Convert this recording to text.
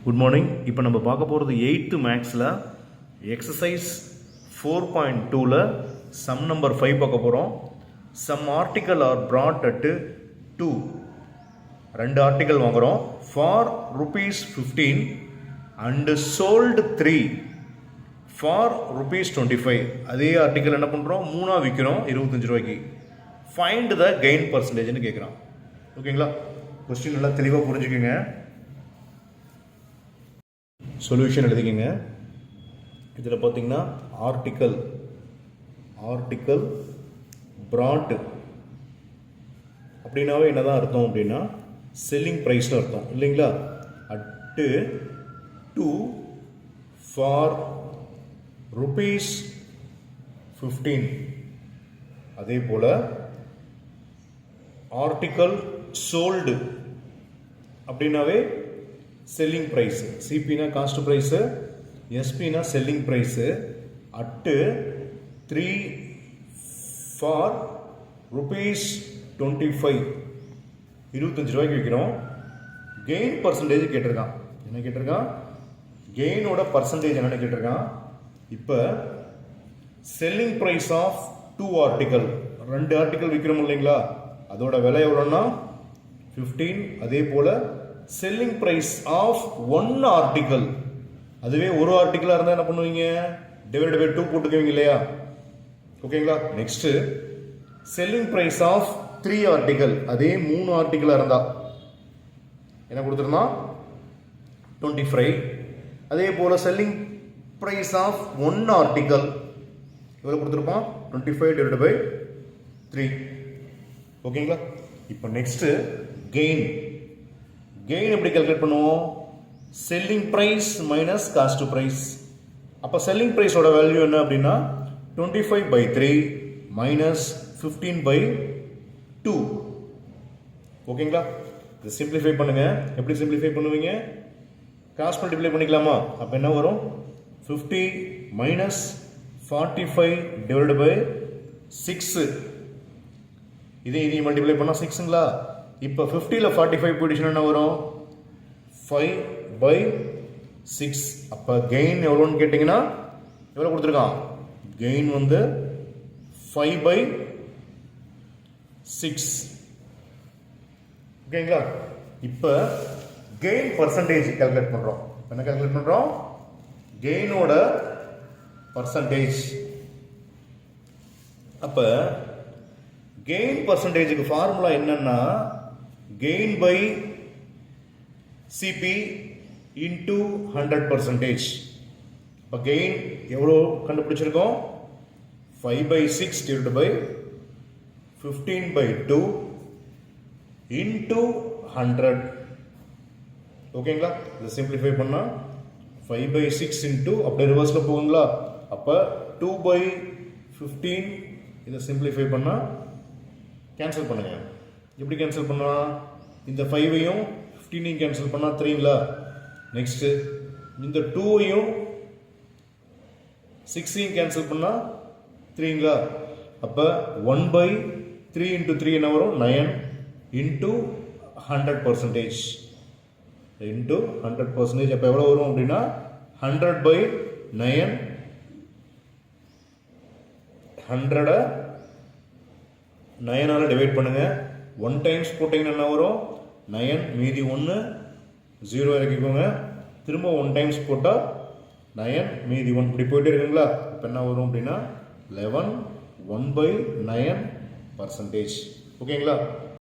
Good morning. இப்போ நம்ம பார்க்க போகிறது 8th மேக்ஸில் எக்ஸசைஸ் 4.2ல் சம் நம்பர் 5 பார்க்க போகிறோம். Some article are brought at 2. 2 article வாங்குகிறோம். For ₹15 and sold 3 for ₹25. அதே ஆர்டிக்கல் என்ன பண்ணுறோம், 3ஆக விற்கிறோம் ₹25. ஃபைண்ட் த கெயின் பர்சன்டேஜ்னு கேட்குறான். ஓகேங்களா, கொஸ்டின் நல்லா தெளிவாக புரிஞ்சுக்கோங்க. சொல்யூஷன் எழுதிக்கங்க. இதில் பார்த்தீங்கன்னா ஆர்டிக்கல் brought அப்படின்னாவே என்னதான் அர்த்தம் அப்படின்னா செல்லிங் ப்ரைஸ்னு அர்த்தம் இல்லைங்களா. At 2 for ₹15. அதே போல் ஆர்டிக்கல் சோல்டு அப்படின்னாவே செல்லிங் ப்ரைஸு, சிபினா காஸ்ட் ப்ரைஸு, எஸ்பினா செல்லிங் ப்ரைஸு. அட்டு 3 ஃபார் ₹25, ₹25 விற்கிறோம். கெயின் பர்சன்டேஜ் கேட்டிருக்கான். என்ன கேட்டிருக்கான், கெயினோட பர்சன்டேஜ் என்னன்னு கேட்டிருக்கான். இப்போ selling price of 2 article, 2 article விற்கிறோம் இல்லைங்களா, அதோட விலை எவ்வளோன்னா 15. அதே போல் செல்லிங் ப்ரைஸ் ஆஃப் 1 ஆர்டிக்கல், அதுவே ஒரு ஆர்டிக்கலாக இருந்தால் என்ன பண்ணுவீங்க, டிவைட் பை 2 போட்டுக்குவீங்க இல்லையா. ஓகேங்களா. Next selling price of 3 article, அதே 3 ஆர்டிக்கலாக இருந்தால் என்ன கொடுத்துருந்தான் 25. அதே போல் செல்லிங் ப்ரைஸ் ஆஃப் 1 ஆர்டிக்கல் எவ்வளோ கொடுத்துருப்பான், 25 டிவைட் பை 3. ஓகேங்களா. இப்போ நெக்ஸ்ட் கெயின் எப்படி கால்குலேட் பண்ணுவோம், selling price minus cost price. அப்போ செல்லிங் ப்ரைஸோட வேல்யூ என்ன அப்படின்னா 25/3 மைனஸ் 15/2. ஓகேங்களா. இதை சிம்பிளிஃபை பண்ணுங்க. எப்படி சிம்பிளிஃபை பண்ணுவீங்க, கிராஸ் மல்டிப்ளை பண்ணிக்கலாமா. அப்போ என்ன வரும், 50 மைனஸ் 45 டிவைட் பை 6. இதையும் மல்டிப்ளை பண்ணால் 6ங்களா. இப்போ 50ல் 45 போயிடுச்சுன்னா என்ன வரும், 5/6. அப்போ கெயின் எவ்வளோன்னு கேட்டிங்கன்னா எவ்வளோ கொடுத்துருக்கான், கெயின் வந்து 5/6. ஓகேங்களா. இப்போ கெயின் பர்சன்டேஜ் கால்குலேட் பண்ணுறோம். என்ன கால்குலேட் பண்ணுறோம், கெயினோட பர்சன்டேஜ். அப்போ கெயின் பர்சன்டேஜுக்கு ஃபார்முலா என்னன்னா கெயின் பை சிபி இன்டூ 100%. இப்போ கெயின் எவ்வளோ கண்டுபிடிச்சிருக்கோம், 5/6 டிவைட் பை 15/2 இன்டூ 100. ஓகேங்களா. இதை சிம்பிளிஃபை பண்ணால் 5/6 இன்டூ அப்படியே ரிவர்ஸில் போகுங்களா. அப்போ 2/15. இதை சிம்பிளிஃபை பண்ணால் கேன்சல் பண்ணுங்க. எப்படி கேன்சல் பண்ணலாம், இந்த 5ஐயும் 15ஐயும் கேன்சல் பண்ணால் 3ங்களா. நெக்ஸ்ட்டு இந்த 2ஐயும் 6ஐயும் கேன்சல் பண்ணால் 3ங்களா. அப்போ 1/3 இன்ட்டு 3 என்ன வரும், 9 இன்ட்டு 100%. இன்ட்டு 100%. அப்போ எவ்வளோ வரும் அப்படின்னா 100/9. 100 9ஆல் டிவைட் பண்ணுங்க. 1 டைம்ஸ் போட்டிங்கன்னா என்ன வரும், 9 மீதி 1 0 இறக்கிக்கோங்க. திரும்ப 1 டைம்ஸ் போட்டால் 9 மீதி 1 இப்படி போயிட்டே இருக்குங்களா. இப்போ என்ன வரும் அப்படின்னா 11 1/9%. ஓகேங்களா.